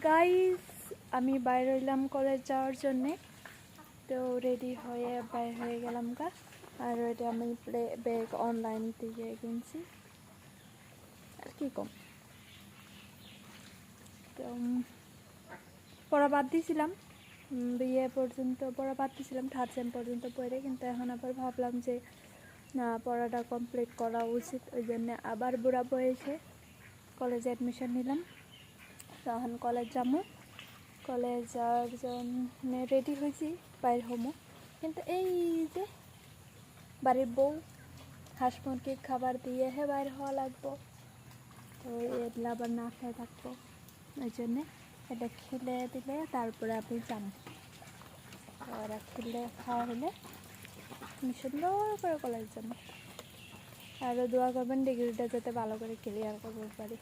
Guys আমি বাইরে হইলাম কলেজ যাওয়ার জন্যে, তো রেডি হয়ে বাইর হয়ে গেলাম গা। আর এটা আমি ব্যাগ অনলাইন থেকে কিনছি, আর কি কম। তো পড়া বাদ দিয়েছিলাম, বিএ পর্যন্ত পড়া বাদ দিয়েছিলাম, 3rd সেম পর্যন্ত পড়ে, কিন্তু এখন আবার ভাবলাম যে না, পড়াটা কমপ্লিট করা উচিত। ওই জন্যে আবার বুড়া বয়সে কলেজে অ্যাডমিশন নিলাম। তখন কলেজ যাবো, কলেজ যাওয়ার জন্য রেডি হয়েছি, বাইর হমো। কিন্তু এই যে বাড়ির বউ হাঁস মুরগির খাবার দিয়ে বাইর হওয়া লাগবো, তো এগুলো আবার না খেয়ে থাকবো। ওই জন্যে এটা খেলে দিলে তারপরে আপনি যান। ওরা খেলে খাওয়া হলে আমি সুন্দর করে কলেজ যাবো। আরও দোয়া করবেন ডিগ্রিটা যাতে ভালো করে ক্লিয়ার করতে পারি।